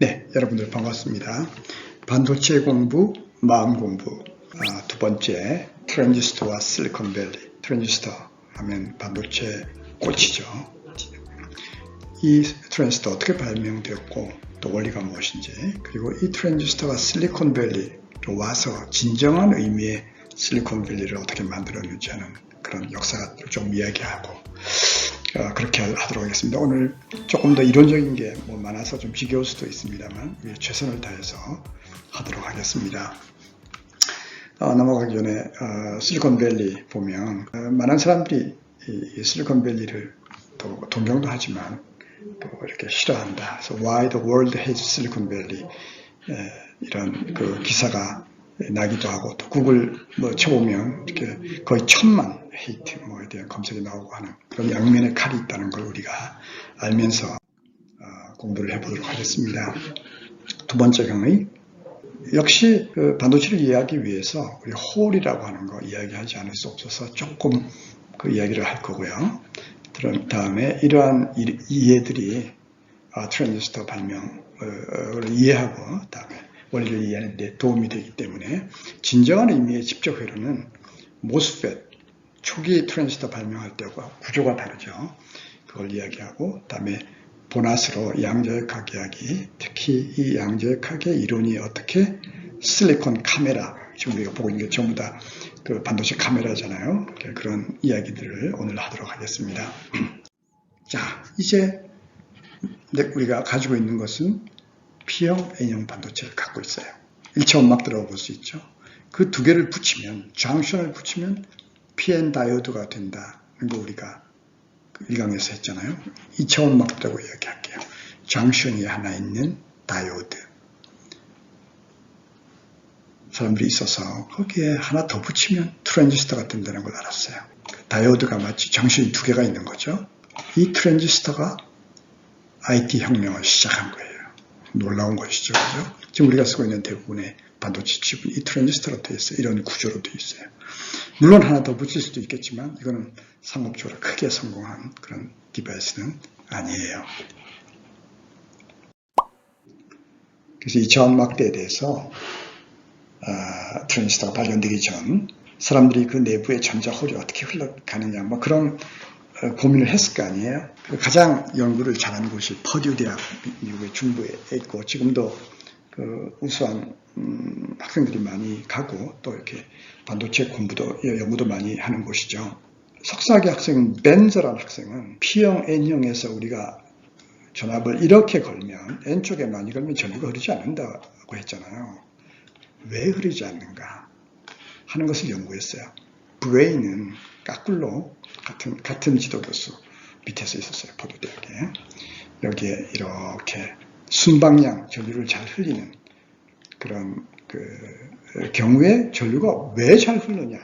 네, 여러분들 반갑습니다. 반도체 공부, 마음 공부. 두 번째, 트랜지스터와 실리콘밸리. 트랜지스터 하면 반도체 꽃이죠. 이 트랜지스터 어떻게 발명되었고 또 원리가 무엇인지, 그리고 이 트랜지스터가 실리콘밸리로 와서 진정한 의미의 실리콘밸리를 어떻게 만들었는지 하는 그런 역사를 좀 이야기하고 그렇게 하도록 하겠습니다. 오늘 조금 더 이론적인 게 많아서 좀 지겨울 수도 있습니다만 최선을 다해서 하도록 하겠습니다. 넘어가기 전에 실리콘밸리 보면 많은 사람들이 이 실리콘밸리를 또 동경도 하지만 또 이렇게 싫어한다. 그래서 Why the world hates Silicon Valley 이런 그 기사가 나기도 하고, 또 구글 쳐보면 이렇게 거의 1000만 헤이트 에 대한 검색이 나오고 하는 그런 양면의 칼이 있다는 걸 우리가 알면서 공부를 해보도록 하겠습니다. 두 번째 강의, 역시 그 반도체를 이해하기 위해서 우리 홀이라고 하는 거 이야기하지 않을 수 없어서 조금 그 이야기를 할 거고요. 다음에 이러한 이해들이 트랜지스터 발명을 이해하고 다음에 원리를 이해하는 데 도움이 되기 때문에 진정한 의미의 직접 회로는 모스펫, 초기 트랜지스터 발명할 때와 구조가 다르죠. 그걸 이야기하고, 다음에 보너스로 양자역학 이야기, 특히 이 양자역학의 이론이 어떻게 실리콘 카메라, 지금 우리가 보고 있는 게 전부 다 그 반도체 카메라잖아요. 그런 이야기들을 오늘 하도록 하겠습니다. 자, 이제 우리가 가지고 있는 것은 P형, N형 반도체를 갖고 있어요. 1차 원막 들어볼 수 있죠. 그 두 개를 붙이면, 정션을 붙이면 PN 다이오드가 된다는 거 우리가 1강에서 했잖아요. 2차 원막이라고 이야기할게요. 정션이 하나 있는 다이오드. 사람들이 있어서 거기에 하나 더 붙이면 트랜지스터가 된다는 걸 알았어요. 다이오드가 마치 정션이 두 개가 있는 거죠. 이 트랜지스터가 IT 혁명을 시작한 거예요. 놀라운 것이죠. 그죠? 지금 우리가 쓰고 있는 대부분의 반도체 칩은 이 트랜지스터로 되어 있어요. 이런 구조로 되어 있어요. 물론 하나 더 붙일 수도 있겠지만 이거는 상업적으로 크게 성공한 그런 디바이스는 아니에요. 그래서 2차 원막대에 대해서 트랜지스터가 발견되기 전 사람들이 그 내부의 전자홀이 어떻게 흘러가느냐 그런 고민을 했을 거 아니에요. 가장 연구를 잘하는 곳이 퍼듀 대학, 미국의 중부에 있고 지금도 그 우수한 학생들이 많이 가고 또 이렇게 반도체 공부도 연구도 많이 하는 곳이죠. 석사학위 학생 벤저라는 학생은 P형, N형에서 우리가 전압을 이렇게 걸면 N쪽에 많이 걸면 전류가 흐르지 않는다고 했잖아요. 왜 흐르지 않는가 하는 것을 연구했어요. 브레인은 까꿀로 같은 지도 교수 밑에서 있었어요. 포도 대학에. 여기에 이렇게 순방향 전류를 잘 흘리는 그런 경우에 전류가 왜 잘 흐르냐는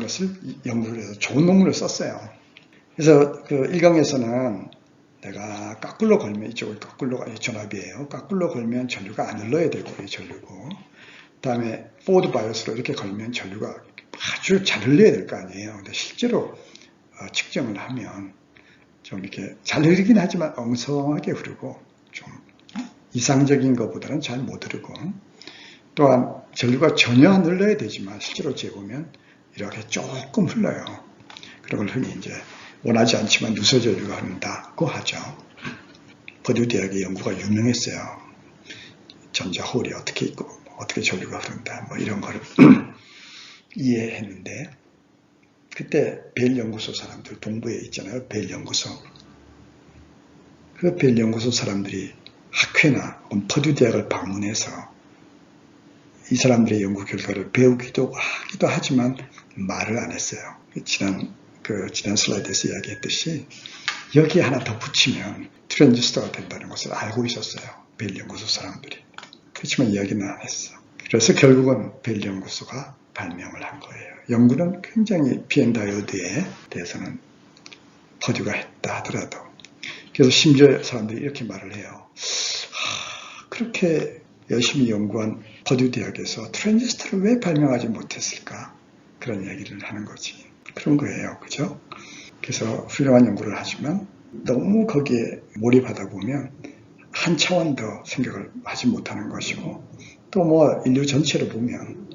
것을 연구를 해서 좋은 논문을 썼어요. 그래서 그 1강에서는 내가 까꿀로 걸면 이쪽을 까꿀로가 전압이에요. 까꿀로 걸면 전류가 안 흘러야 되고 이 전류고, 다음에 포워드 바이어스로 이렇게 걸면 전류가 아주 잘 흘려야 될 거 아니에요. 근데 실제로 측정을 하면 좀 이렇게 잘 흐르긴 하지만 엉성하게 흐르고 좀 이상적인 것보다는 잘 못 흐르고, 또한 전류가 전혀 안 흘러야 되지만 실제로 재보면 이렇게 조금 흘러요. 그런 걸 흔히 이제 원하지 않지만 누설 전류가 흐른다고 하죠. 퍼듀 대학의 연구가 유명했어요. 전자홀이 어떻게 있고 어떻게 전류가 흐른다 이런 거를 이해했는데, 그때 벨 연구소 사람들, 동부에 있잖아요. 벨 연구소. 그 벨 연구소 사람들이 학회나 퍼듀 대학을 방문해서 이 사람들의 연구 결과를 배우기도 하기도 하지만 말을 안 했어요. 지난 슬라이드에서 이야기했듯이 여기에 하나 더 붙이면 트랜지스터가 된다는 것을 알고 있었어요. 벨 연구소 사람들이. 그렇지만 이야기는 안 했어. 그래서 결국은 벨 연구소가 발명을 한 거예요. 연구는 굉장히 PN 다이오드에 대해서는 퍼듀가 했다 하더라도. 그래서 심지어 사람들이 이렇게 말을 해요. 그렇게 열심히 연구한 퍼듀 대학에서 트랜지스터를 왜 발명하지 못했을까? 그런 이야기를 하는 거지. 그런 거예요. 그죠? 그래서 훌륭한 연구를 하지만 너무 거기에 몰입하다 보면 한 차원 더 생각을 하지 못하는 것이고, 또 뭐 인류 전체로 보면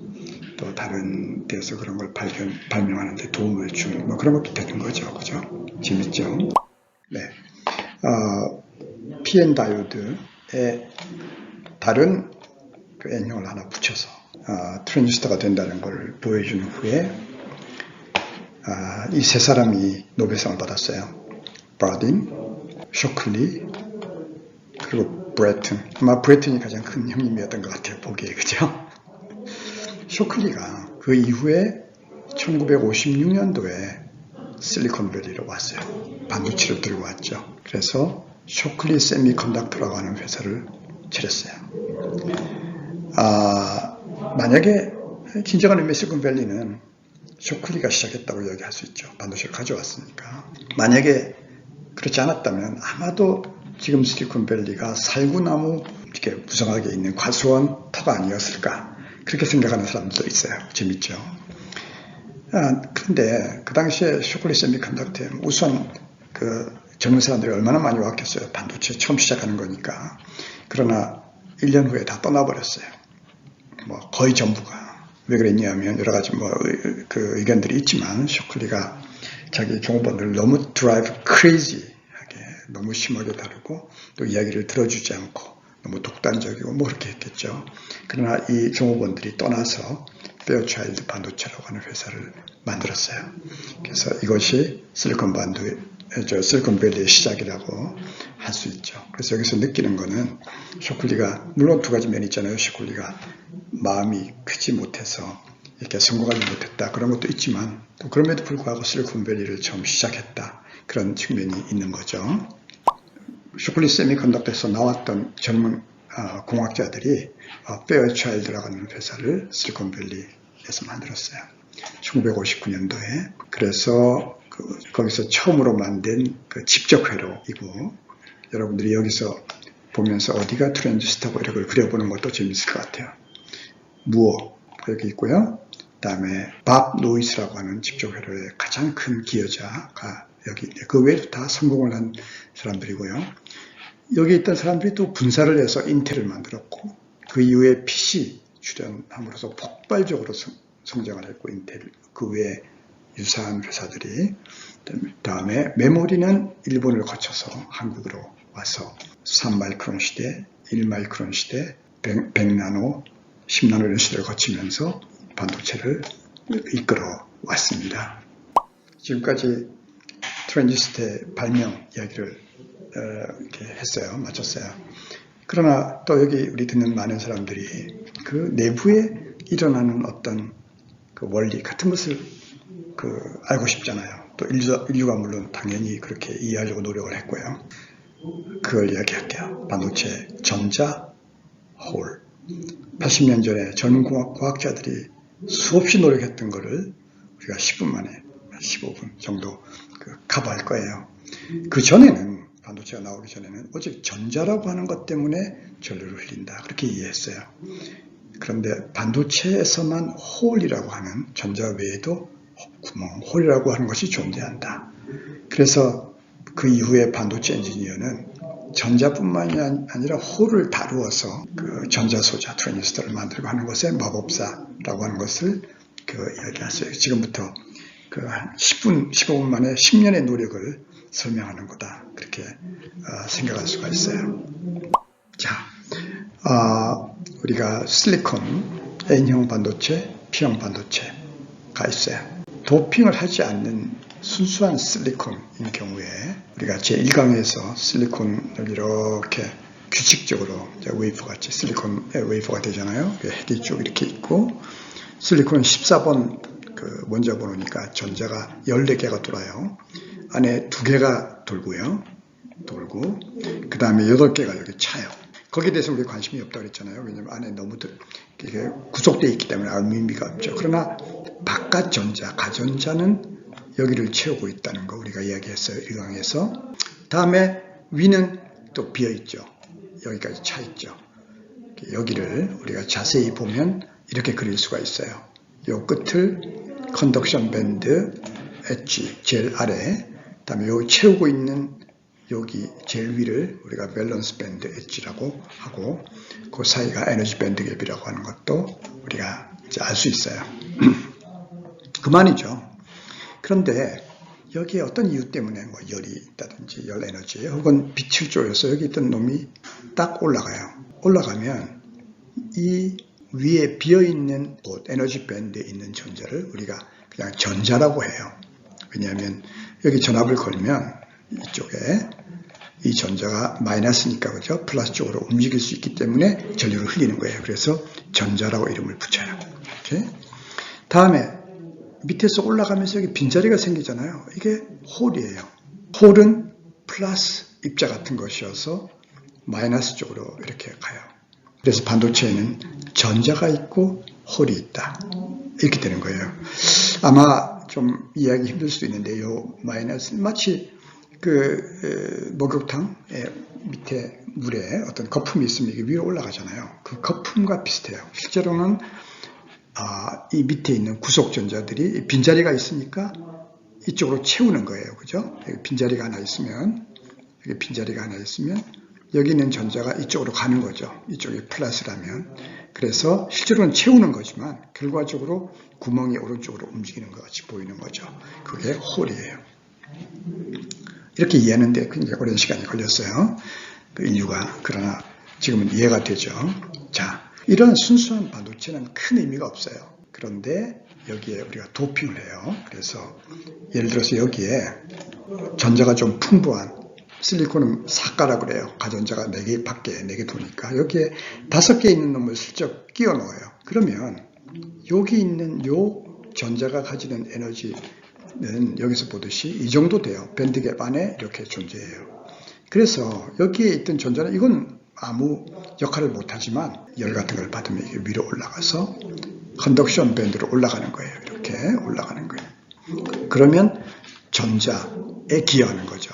또 다른 데서 그런 걸 발명하는 데 도움을 주는 뭐 그런 것도 되는 거죠. 그죠? 재밌죠? 네. PN 다이오드에 다른 그 N형을 하나 붙여서 트랜지스터가 된다는 걸 보여준 후에 이 세 사람이 노벨상을 받았어요. 바딘, 쇼클리, 그리고 브레튼. 아마 브레튼이 가장 큰 형님이었던 것 같아요. 보기에. 그죠? 쇼클리가 그 이후에 1956년도에 실리콘밸리로 왔어요. 반도체를 들고 왔죠. 그래서 쇼클리 세미컨덕터라고 하는 회사를 차렸어요. 만약에 진정한 의미의 실리콘밸리는 쇼클리가 시작했다고 이야기할 수 있죠. 반도체를 가져왔으니까. 만약에 그렇지 않았다면 아마도 지금 실리콘밸리가 살구나무 이렇게 무성하게 있는 과수원 터가 아니었을까, 그렇게 생각하는 사람들도 있어요. 재밌죠. 그런데 그 당시에 쇼클리 세미컨덕터에 우선 그 젊은 사람들이 얼마나 많이 왔겠어요. 반도체 처음 시작하는 거니까. 그러나 1년 후에 다 떠나버렸어요. 뭐 거의 전부가. 왜 그랬냐면 여러 가지 그 의견들이 있지만, 쇼클리가 자기 종업원들을 너무 드라이브 크레이지하게 너무 심하게 다루고 또 이야기를 들어주지 않고 너무 독단적이고 뭐 그렇게 했겠죠. 그러나 이 종업원들이 떠나서 페어차일드 반도체라고 하는 회사를 만들었어요. 그래서 이것이 실리콘밸리의 시작이라고 할 수 있죠. 그래서 여기서 느끼는 거는, 쇼클리가 물론 두 가지 면이 있잖아요. 쇼클리가 마음이 크지 못해서 이렇게 성공하지 못했다, 그런 것도 있지만, 또 그럼에도 불구하고 실리콘밸리를 처음 시작했다, 그런 측면이 있는 거죠. 쇼클리 세미컨덕터에서 나왔던 젊은 공학자들이 페어차일드라고 하는 회사를 실리콘밸리에서 만들었어요. 1959년도에. 그래서 거기서 처음으로 만든 그 집적회로이고, 여러분들이 여기서 보면서 어디가 트랜지스터고 이런 걸 그려보는 것도 재밌을 것 같아요. 무어 여기 있고요. 그 다음에 밥 노이스라고 하는 집적회로의 가장 큰 기여자가 여기 있네요. 그 외에도 다 성공을 한 사람들이고요. 여기 있던 사람들이 또 분사를 해서 인텔을 만들었고, 그 이후에 PC 출현함으로써 폭발적으로 성장을 했고, 인텔 그 외에 유사한 회사들이. 다음에 메모리는 일본을 거쳐서 한국으로 와서 3마이크론 시대, 1마이크론 시대, 100나노, 10나노 이런 시대를 거치면서 반도체를 이끌어 왔습니다. 지금까지 트랜지스터의 발명 이야기를 이렇게 했어요. 마쳤어요. 그러나 또 여기 우리 듣는 많은 사람들이 그 내부에 일어나는 어떤 그 원리 같은 것을 알고 싶잖아요. 또 인류가 물론 당연히 그렇게 이해하려고 노력을 했고요. 그걸 이야기할게요. 반도체, 전자, 홀. 80년 전에 젊은 과학자들이 수없이 노력했던 거를 우리가 10분 만에, 15분 정도 커버할 거예요. 그 전에는, 반도체가 나오기 전에는 오직 전자라고 하는 것 때문에 전류를 흘린다, 그렇게 이해했어요. 그런데 반도체에서만 홀이라고 하는, 전자 외에도 구멍, 홀이라고 하는 것이 존재한다. 그래서 그 이후에 반도체 엔지니어는 전자뿐만이 아니라 홀을 다루어서 그 전자소자 트랜지스터를 만들고 하는 것에 마법사라고 하는 것을 이야기했어요. 지금부터 한 10분, 15분 만에 10년의 노력을 설명하는 거다, 그렇게 생각할 수가 있어요. 자, 우리가 실리콘, N형 반도체, P형 반도체가 있어요. 도핑을 하지 않는 순수한 실리콘인 경우에 우리가 제1강에서 실리콘을 이렇게 규칙적으로 웨이퍼같이 실리콘의 웨이퍼가 되잖아요. 핵이 쭉 이렇게 있고, 실리콘은 14번 그 원자 번호니까 전자가 14개가 돌아요. 안에 2개가 돌고 그 다음에 8개가 여기 차요. 거기에 대해서 우리 관심이 없다고 그랬잖아요. 왜냐하면 안에 너무 이게 구속되어 있기 때문에 아무 의미가 없죠. 그러나 바깥 전자, 가전자는 여기를 채우고 있다는 거 우리가 이야기했어요. 1강에서. 다음에 위는 또 비어있죠. 여기까지 차 있죠. 여기를 우리가 자세히 보면 이렇게 그릴 수가 있어요. 요 끝을 컨덕션 밴드 엣지 제일 아래, 다음에 요 채우고 있는 여기 제일 위를 우리가 밸런스 밴드 엣지라고 하고 그 사이가 에너지 밴드 갭이라고 하는 것도 우리가 이제 알 수 있어요. 그만이죠. 그런데 여기에 어떤 이유 때문에 뭐 열이 있다든지 열 에너지 혹은 빛을 쪼여서 여기 있던 놈이 딱 올라가요. 올라가면 이 위에 비어있는 곳 에너지 밴드에 있는 전자를 우리가 그냥 전자라고 해요. 왜냐하면 여기 전압을 걸면 이쪽에 이 전자가 마이너스니까 그죠? 플러스 쪽으로 움직일 수 있기 때문에 전류를 흘리는 거예요. 그래서 전자라고 이름을 붙여요. 이렇게. 다음에 밑에서 올라가면서 여기 빈자리가 생기잖아요. 이게 홀이에요. 홀은 플러스 입자 같은 것이어서 마이너스 쪽으로 이렇게 가요. 그래서 반도체에는 전자가 있고 홀이 있다. 이렇게 되는 거예요. 아마 좀 이해하기 힘들 수도 있는데 요 마이너스 마치 그 목욕탕 밑에 물에 어떤 거품이 있으면 이게 위로 올라가잖아요. 그 거품과 비슷해요. 실제로는 이 밑에 있는 구속전자들이 빈자리가 있으니까 이쪽으로 채우는 거예요. 그죠? 여기 빈자리가 하나 있으면 여기 있는 전자가 이쪽으로 가는 거죠. 이쪽이 플러스라면. 그래서 실제로는 채우는 거지만 결과적으로 구멍이 오른쪽으로 움직이는 것 같이 보이는 거죠. 그게 홀이에요. 이렇게 이해하는데 굉장히 오랜 시간이 걸렸어요. 그 인류가. 그러나 지금은 이해가 되죠. 자, 이런 순수한 반도체는 큰 의미가 없어요. 그런데 여기에 우리가 도핑을 해요. 그래서 예를 들어서 여기에 전자가 좀 풍부한 실리콘은 4가라고 그래요. 가전자가 4개 밖에 4개 도니까 여기에 5개 있는 놈을 슬쩍 끼워 넣어요. 그러면 여기 있는 요 전자가 가지는 에너지는 여기서 보듯이 이 정도 돼요. 밴드갭 안에 이렇게 존재해요. 그래서 여기에 있던 전자는 이건 아무 역할을 못하지만 열 같은 걸 받으면 이게 위로 올라가서 컨덕션 밴드로 올라가는 거예요. 이렇게 올라가는 거예요. 그러면 전자에 기여하는 거죠.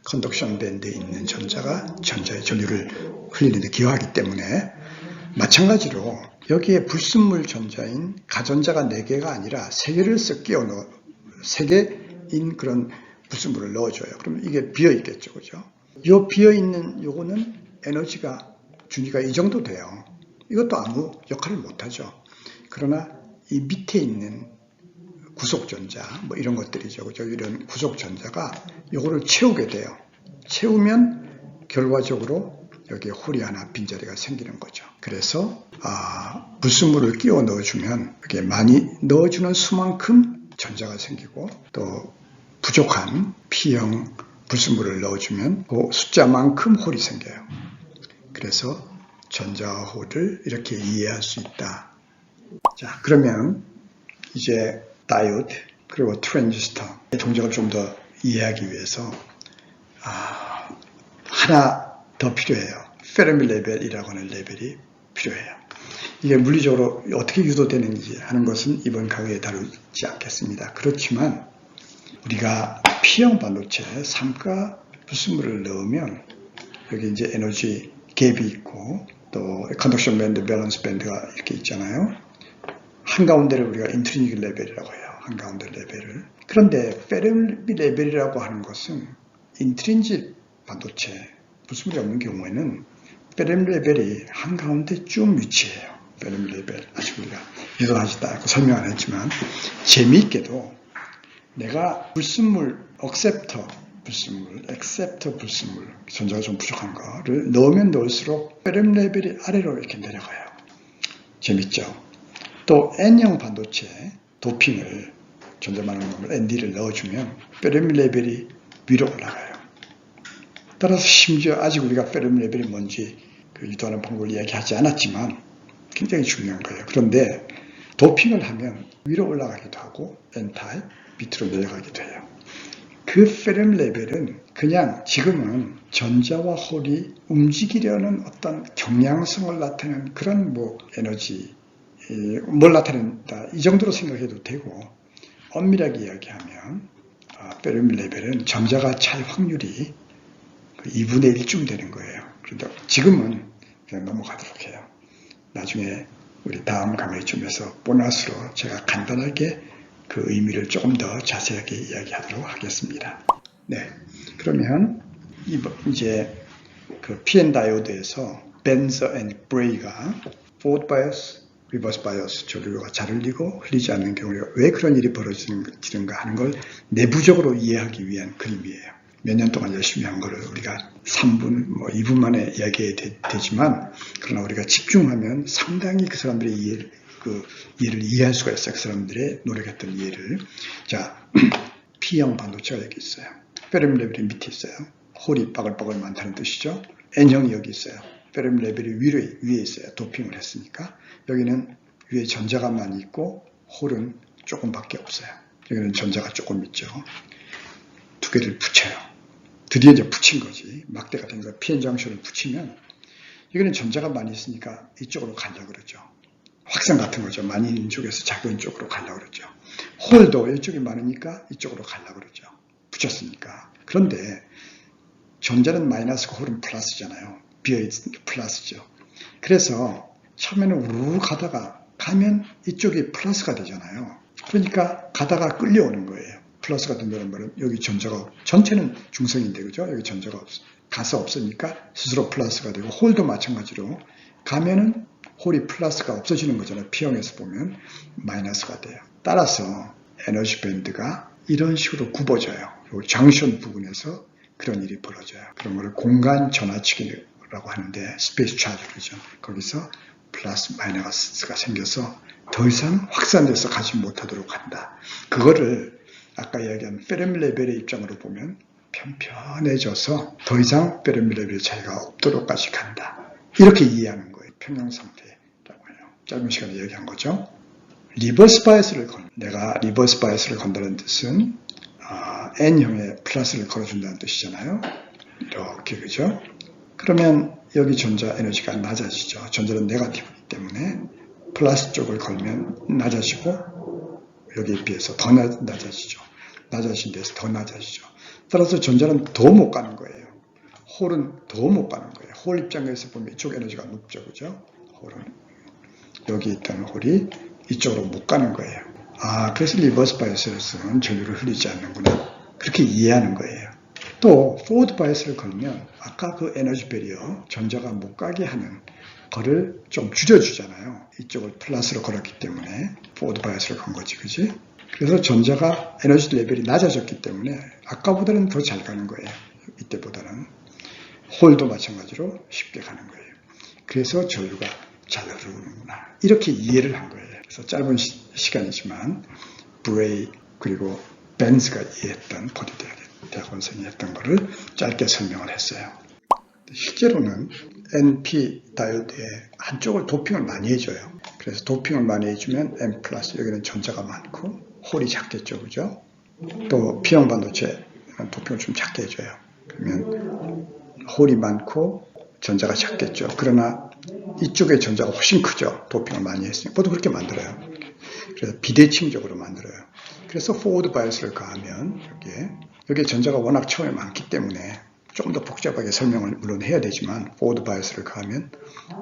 컨덕션 밴드에 있는 전자가 전자의 전류를 흘리는 데 기여하기 때문에 마찬가지로 여기에 불순물 전자인 가전자가 4개가 아니라 3개를 쓱 끼워 넣어 3개인 그런 불순물을 넣어줘요. 그러면 이게 비어 있겠죠. 그죠? 이 비어 있는 요거는 에너지가 준위가 이 정도 돼요. 이것도 아무 역할을 못하죠. 그러나 이 밑에 있는 구속전자 뭐 이런 것들이죠. 그죠? 이런 구속전자가 요거를 채우게 돼요. 채우면 결과적으로 여기에 홀이 하나 빈자리가 생기는 거죠. 그래서 불순물을 끼워 넣어주면 이렇게 많이 넣어주는 수만큼 전자가 생기고 또 부족한 P형 불순물을 넣어주면 그 숫자만큼 홀이 생겨요. 그래서 전자와 홀을 이렇게 이해할 수 있다. 자, 그러면 이제 다이오드 그리고 트랜지스터의 동작을 좀 더 이해하기 위해서 하나 더 필요해요. 페르미 레벨이라고 하는 레벨이 필요해요. 이게 물리적으로 어떻게 유도되는지 하는 것은 이번 강의에 다루지 않겠습니다. 그렇지만 우리가 P형 반도체 3가 불순물을 넣으면 여기 이제 에너지 갭이 있고 또 컨덕션 밴드, 밸런스 밴드가 이렇게 있잖아요. 한가운데를 우리가 인트리닉 레벨이라고 해요. 한가운데 레벨을. 그런데 페르미 레벨이라고 하는 것은 인트린직 반도체 불순물이 없는 경우에는 페르미 레벨이 한가운데 쭉 위치해요. 페르미 레벨. 아직 우리가 유도하지도 않고 설명 안 했지만 재미있게도 내가 불순물, 억셉터 불순물, 전자가 좀 부족한 거를 넣으면 넣을수록 페르미 레벨이 아래로 이렇게 내려가요. 재밌죠? 또 N형 반도체 도핑을 전자 많은 놈을 ND를 넣어주면 페르미 레벨이 위로 올라가요. 따라서 심지어 아직 우리가 페르미 레벨이 뭔지 유도하는 방법을 이야기하지 않았지만 굉장히 중요한 거예요. 그런데 도핑을 하면 위로 올라가기도 하고 N타입 밑으로 내려가기도 해요. 그 페르미 레벨은 그냥 지금은 전자와 홀이 움직이려는 어떤 경량성을 나타내는 그런 에너지 뭘 나타낸다 이 정도로 생각해도 되고 엄밀하게 이야기하면 페르미 레벨은 전자가 찰 확률이 2분의 1쯤 되는 거예요. 그런데 지금은 그냥 넘어가도록 해요. 나중에 우리 다음 강의쯤에서 보너스로 제가 간단하게 그 의미를 조금 더 자세하게 이야기하도록 하겠습니다. 네, 그러면 이제 그 PN 다이오드에서 벤저 앤 브레이가 포워드 바이어스, 리버스 바이어스 전류가 잘 흘리고 흘리지 않는 경우에 왜 그런 일이 벌어지는가 하는 걸 내부적으로 이해하기 위한 그림이에요. 몇 년 동안 열심히 한 거를 우리가 3분, 2분 만에 이야기해야 되지만, 그러나 우리가 집중하면 상당히 그 사람들의 이해를 이해할 수가 있어요. 그 사람들의 노력했던 이해를. 자, P형 반도체가 여기 있어요. 페르미 레벨이 밑에 있어요. 홀이 빠글빠글 많다는 뜻이죠. N형이 여기 있어요. 페르미 레벨이 위에 있어요. 도핑을 했으니까. 여기는 위에 전자가 많이 있고 홀은 조금밖에 없어요. 여기는 전자가 조금 있죠. 두 개를 붙여요. 드디어 이제 붙인 거지. 막대 같은 거 PN 장션을 붙이면 여기는 전자가 많이 있으니까 이쪽으로 가려고 그러죠. 확산 같은 거죠. 많이 있는 쪽에서 작은 쪽으로 가려고 그러죠. 홀도 이쪽이 많으니까 이쪽으로 가려고 그러죠. 붙였으니까. 그런데 전자는 마이너스고 홀은 플러스잖아요. 비어있는 플러스죠. 그래서 처음에는 우르르 가면 이쪽이 플러스가 되잖아요. 그러니까 가다가 끌려오는 거예요. 플러스가 된다는 말은 여기 전자가 전체는 중성인데 그죠? 여기 전자가 가서 없으니까 스스로 플러스가 되고 홀도 마찬가지로 가면은 홀이 플러스가 없어지는 거잖아요. P형에서 보면 마이너스가 돼요. 따라서 에너지 밴드가 이런 식으로 굽어져요. 이 장션 부분에서 그런 일이 벌어져요. 그런 걸 공간 전하치기라고 하는데 스페이스 차지죠. 거기서 플러스 마이너스가 생겨서 더 이상 확산돼서 가지 못하도록 한다. 그거를 아까 이야기한 페르미 레벨의 입장으로 보면 편편해져서 더 이상 페르미 레벨의 차이가 없도록까지 간다. 이렇게 이해하는 거예요. 평형 상태라고 해요. 짧은 시간에 이야기한 거죠. 리버스 바이어스를 내가 리버스 바이어스를 건다는 뜻은 N형의 플러스를 걸어준다는 뜻이잖아요. 이렇게 그죠? 그러면 여기 전자 에너지가 낮아지죠. 전자는 네거티브이기 때문에 플러스 쪽을 걸면 낮아지고 여기에 비해서 더 낮아지죠. 낮아진 데서 더 낮아지죠. 따라서 전자는 더 못 가는 거예요. 홀은 더 못 가는 거예요. 홀 입장에서 보면 이쪽 에너지가 높죠. 그죠? 홀은 여기 있던 홀이 이쪽으로 못 가는 거예요. 그래서 리버스 바이어스에서는 전류를 흘리지 않는구나. 그렇게 이해하는 거예요. 또 포워드 바이어스를 걸면 아까 그 에너지 배리어 전자가 못 가게 하는 거를 좀 줄여주잖아요. 이쪽을 플러스로 걸었기 때문에 포워드 바이어스를 건 거지, 그지? 그래서 전자가 에너지 레벨이 낮아졌기 때문에 아까보다는 더 잘 가는 거예요. 이때보다는. 홀도 마찬가지로 쉽게 가는 거예요. 그래서 전류가 잘 흐르는구나. 이렇게 이해를 한 거예요. 그래서 짧은 시간이지만 브레이 그리고 벤즈가 이해했던 포디 대학원생이 했던 거를 짧게 설명을 했어요. 실제로는 NP 다이오드의 한쪽을 도핑을 많이 해줘요. 그래서 도핑을 많이 해주면 N 플러스 여기는 전자가 많고 홀이 작겠죠, 그죠? 또 P형 반도체 도핑을 좀 작게 해줘요. 그러면 홀이 많고 전자가 작겠죠. 그러나 이쪽의 전자가 훨씬 크죠. 도핑을 많이 했으니까. 모두 그렇게 만들어요. 그래서 비대칭적으로 만들어요. 그래서 포워드 바이어스를 가하면 여기에 전자가 워낙 처음에 많기 때문에 조금 더 복잡하게 설명을 물론 해야 되지만 포워드 바이어스를 가하면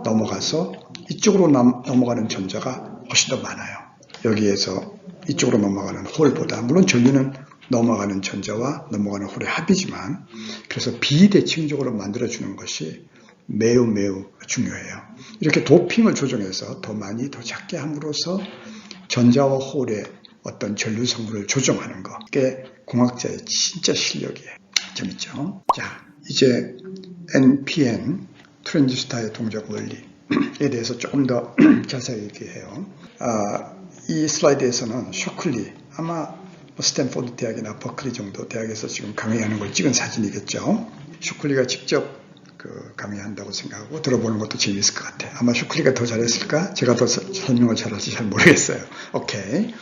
넘어가서 이쪽으로 넘어가는 전자가 훨씬 더 많아요. 여기에서 이쪽으로 넘어가는 홀보다 물론 전류는 넘어가는 전자와 넘어가는 홀의 합이지만 그래서 비대칭적으로 만들어주는 것이 매우 중요해요. 이렇게 도핑을 조정해서 더 많이 더 작게 함으로써 전자와 홀의 어떤 전류 성분을 조정하는 것. 그게 공학자의 진짜 실력이에요. 재밌죠? 자, 이제 NPN 트랜지스터의 동작 원리에 대해서 조금 더 자세히 얘기해요. 이 슬라이드에서는 쇼클리, 아마 스탠포드 대학이나 버클리 정도 대학에서 지금 강의하는 걸 찍은 사진이겠죠. 쇼클리가 직접 강의한다고 생각하고 들어보는 것도 재미있을 것 같아요. 아마 쇼클리가 더 잘했을까? 제가 더 설명을 잘할지 잘 모르겠어요. 오케이.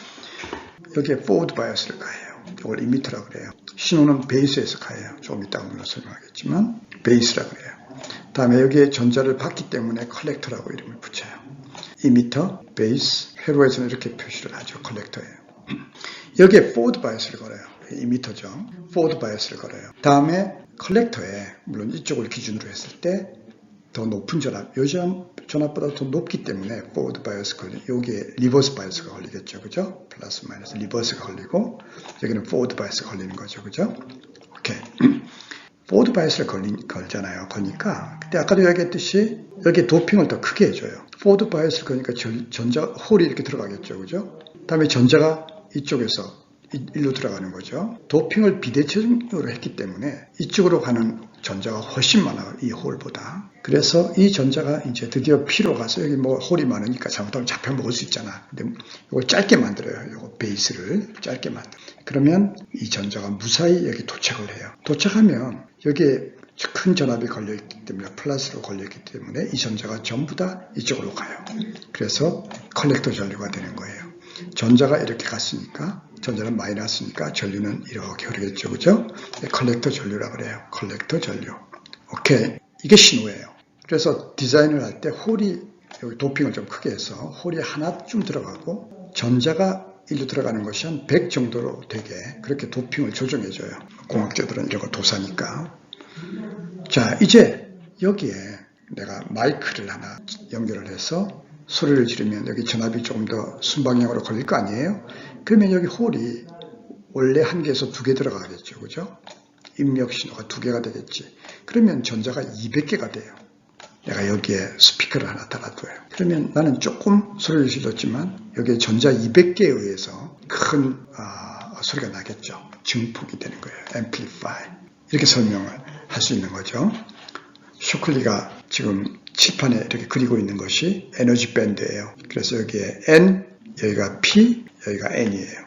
여기에 포워드 바이어스를 가해요. 이걸 이미터라고 그래요. 신호는 베이스에서 가해요. 조금 이따가 물론 설명하겠지만 베이스라고 그래요. 다음에 여기에 전자를 받기 때문에 컬렉터라고 이름을 붙여요. 이미터, 베이스, 회로에서는 이렇게 표시를 하죠. 컬렉터예요. 여기에 포워드 바이어스를 걸어요. 이미터죠. 포워드 바이어스를 걸어요. 다음에 컬렉터에 물론 이쪽을 기준으로 했을 때 더 높은 전압, 요 전압보다 더 높기 때문에 포워드 바이어스 걸리, 여기에 리버스 바이어스가 걸리겠죠, 그죠? 플러스 마이너스 리버스가 걸리고 여기는 포워드 바이어스가 걸리는 거죠, 그죠? 오케이. 포워드 바이어스를 걸잖아요. 거니까 근데 아까도 이야기했듯이 여기 도핑을 더 크게 해줘요. 포워드 바이어스를 거니까 전자 홀이 이렇게 들어가겠죠, 그죠? 다음에 전자가 이쪽에서 일로 들어가는 거죠. 도핑을 비대칭으로 했기 때문에 이쪽으로 가는 전자가 훨씬 많아요. 이 홀보다. 그래서 이 전자가 이제 드디어 P로 가서 여기 뭐 홀이 많으니까 잘못하면 잡혀 먹을 수 있잖아. 근데 이걸 짧게 만들어요. 이거 베이스를 짧게 만들어요. 그러면 이 전자가 무사히 여기 도착을 해요. 도착하면 여기에 큰 전압이 걸려있기 때문에 플러스로 걸려있기 때문에 이 전자가 전부 다 이쪽으로 가요. 그래서 컬렉터 전류가 되는 거예요. 전자가 이렇게 갔으니까 전자는 마이너스니까 전류는 이렇게 흐르겠죠. 그죠? 컬렉터 전류라고 그래요. 컬렉터 전류. 오케이. 이게 신호예요. 그래서 디자인을 할 때 홀이 여기 도핑을 좀 크게 해서 홀이 하나쯤 들어가고 전자가 일로 들어가는 것이 한 100 정도로 되게 그렇게 도핑을 조정해줘요. 공학자들은 이런 거 도사니까. 자, 이제 여기에 내가 마이크를 하나 연결을 해서 소리를 지르면 여기 전압이 조금 더 순방향으로 걸릴 거 아니에요? 그러면 여기 홀이 원래 한 개에서 2개 들어가겠죠. 그죠? 입력 신호가 2개가 되겠지. 그러면 전자가 200개가 돼요. 내가 여기에 스피커를 하나 달아둬요. 그러면 나는 조금 소리를 질렀지만 여기에 전자 200개에 의해서 큰 소리가 나겠죠. 증폭이 되는 거예요. amplify. 이렇게 설명을 할 수 있는 거죠. 쇼클리가 지금 칠판에 이렇게 그리고 있는 것이 에너지 밴드예요. 그래서 여기에 N, 여기가 P, 여기가 N이에요.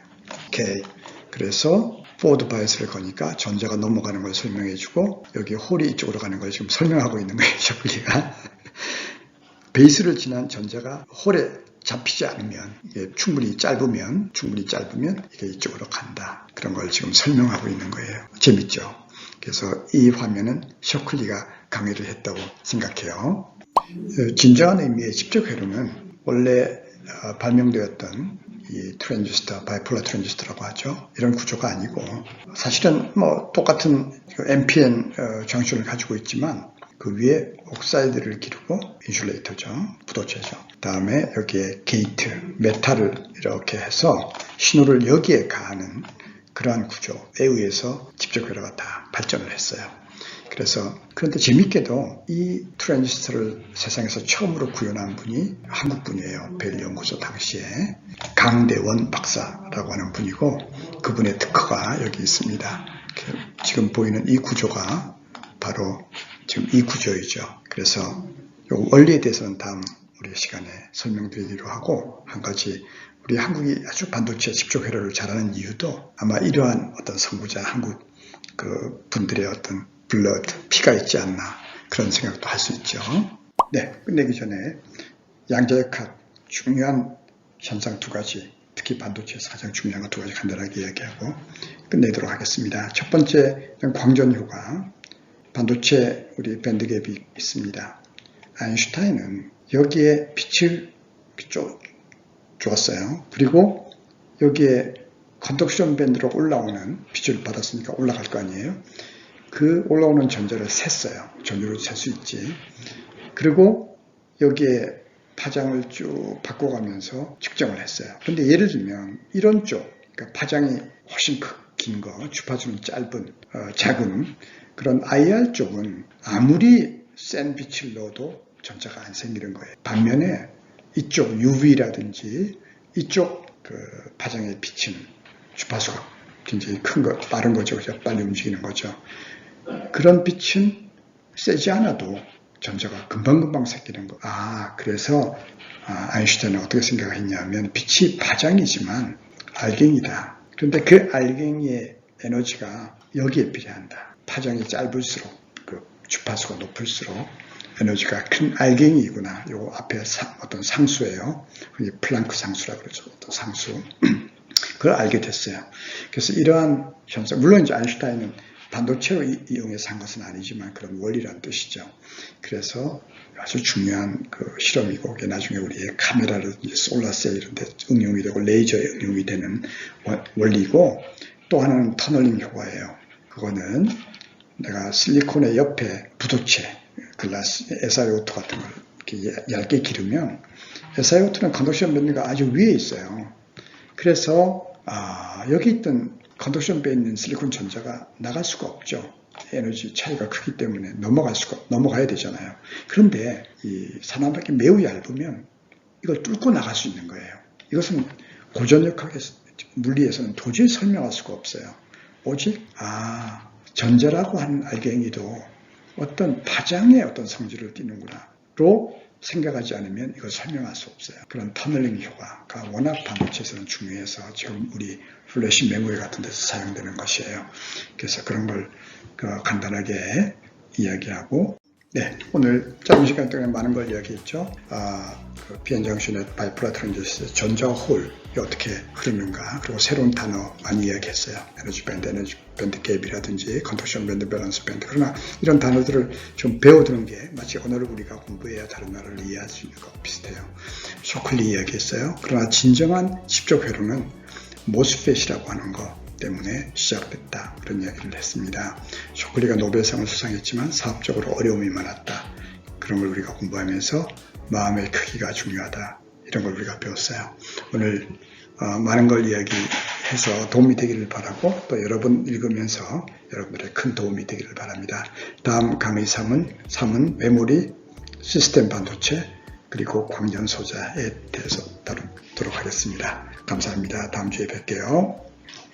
오케이. 그래서 포워드 바이어스를 거니까 전자가 넘어가는 걸 설명해주고 여기 홀이 이쪽으로 가는 걸 지금 설명하고 있는 거예요. 쇼클리가. 베이스를 지난 전자가 홀에 잡히지 않으면 이게 충분히 짧으면 이게 이쪽으로 간다. 그런 걸 지금 설명하고 있는 거예요. 재밌죠? 그래서 이 화면은 쇼클리가 강의를 했다고 생각해요. 진정한 의미의 직접 회로는 원래 발명되었던 이 트랜지스터, 바이폴라 트랜지스터라고 하죠. 이런 구조가 아니고 사실은 뭐 똑같은 NPN 정션을 가지고 있지만 그 위에 옥사이드를 기르고 인슐레이터죠. 부도체죠. 다음에 여기에 게이트, 메탈을 이렇게 해서 신호를 여기에 가하는 그러한 구조에 의해서 직접 회로가 다 발전을 했어요. 그래서 그런데 재밌게도 이 트랜지스터를 세상에서 처음으로 구현한 분이 한국 분이에요. 벨연구소 당시에 강대원 박사라고 하는 분이고 그분의 특허가 여기 있습니다. 지금 보이는 이 구조가 바로 지금 이 구조이죠. 그래서 이 원리에 대해서는 다음 우리 시간에 설명드리기로 하고 한 가지 우리 한국이 아주 반도체 집적 회로를 잘하는 이유도 아마 이러한 어떤 선구자 한국 그 분들의 어떤 블러드, 피가 있지 않나 그런 생각도 할 수 있죠. 네, 끝내기 전에 양자역학 중요한 현상 2가지 특히 반도체에서 가장 중요한 거 2가지 간단하게 이야기하고 끝내도록 하겠습니다. 첫 번째 광전 효과 반도체 우리 밴드갭이 있습니다. 아인슈타인은 여기에 빛을 줬어요. 그리고 여기에 컨덕션 밴드로 올라오는 빛을 받았으니까 올라갈 거 아니에요. 그 올라오는 전자를 셌어요. 전류를 셀 수 있지. 그리고 여기에 파장을 쭉 바꿔가면서 측정을 했어요. 그런데 예를 들면 이런 쪽, 그러니까 파장이 훨씬 긴 거, 주파수는 작은 그런 IR 쪽은 아무리 센 빛을 넣어도 전자가 안 생기는 거예요. 반면에 이쪽 UV라든지 이쪽 그 파장의 빛은 주파수가 굉장히 큰 거, 빠른 거죠. 빨리 움직이는 거죠. 그런 빛은 세지 않아도 전자가 금방금방 생기는 거. 그래서 아인슈타인은 어떻게 생각했냐면 빛이 파장이지만 알갱이다. 그런데 그 알갱이의 에너지가 여기에 필요한다. 파장이 짧을수록 그 주파수가 높을수록 에너지가 큰 알갱이구나. 요 앞에 어떤 상수예요. 플랑크 상수라고 그러죠. 어떤 상수. 그걸 알게 됐어요. 그래서 이러한 현상, 물론 이제 아인슈타인은 반도체를 이용해서 한 것은 아니지만 그런 원리란 뜻이죠. 그래서 아주 중요한 그 실험이고 나중에 우리의 카메라라든지 솔라셀 이런 데 응용이 되고 레이저에 응용이 되는 원리고 또 하나는 터널링 효과예요. 그거는 내가 실리콘의 옆에 부도체, 글라스, SiO2 같은 걸 이렇게 얇게 기르면 SiO2는 컨덕션 밴드가 아주 위에 있어요. 그래서 여기 있던 컨덕션 배에 있는 실리콘 전자가 나갈 수가 없죠. 에너지 차이가 크기 때문에 넘어가야 되잖아요. 그런데 이 산화막이 매우 얇으면 이걸 뚫고 나갈 수 있는 거예요. 이것은 고전력학의 물리에서는 도저히 설명할 수가 없어요. 오직 전자라고 하는 알갱이도 어떤 파장의 어떤 성질을 띠는구나로 생각하지 않으면 이걸 설명할 수 없어요. 그런 터널링 효과가 워낙 반도체에서는 중요해서 지금 우리 플래시 메모리 같은 데서 사용되는 것이에요. 그래서 그런 걸 간단하게 이야기하고, 네, 오늘 짧은 시간 동안 많은 걸 이야기했죠. PN 정신의 바이폴라 트랜지스터 전자홀이 어떻게 흐르는가, 그리고 새로운 단어 많이 이야기했어요. 에너지 밴드 갭이라든지 컨덕션 밴드, 밸런스 밴드. 그러나 이런 단어들을 좀 배워두는 게 마치 언어를 우리가 공부해야 다른 나라를 이해할 수 있는 것 비슷해요. 쇼클리 이야기했어요. 그러나 진정한 직접 회로는 모스펫이라고 하는 것 때문에 시작됐다, 그런 이야기를 했습니다. 쇼클리가 노벨상을 수상했지만 사업적으로 어려움이 많았다. 그런 걸 우리가 공부하면서 마음의 크기가 중요하다, 이런 걸 우리가 배웠어요. 오늘 많은 걸 이야기해서 도움이 되기를 바라고, 또 여러분 읽으면서 여러분들의 큰 도움이 되기를 바랍니다. 다음 강의 3은 메모리, 시스템 반도체, 그리고 광전 소자에 대해서 다루도록 하겠습니다. 감사합니다. 다음 주에 뵐게요.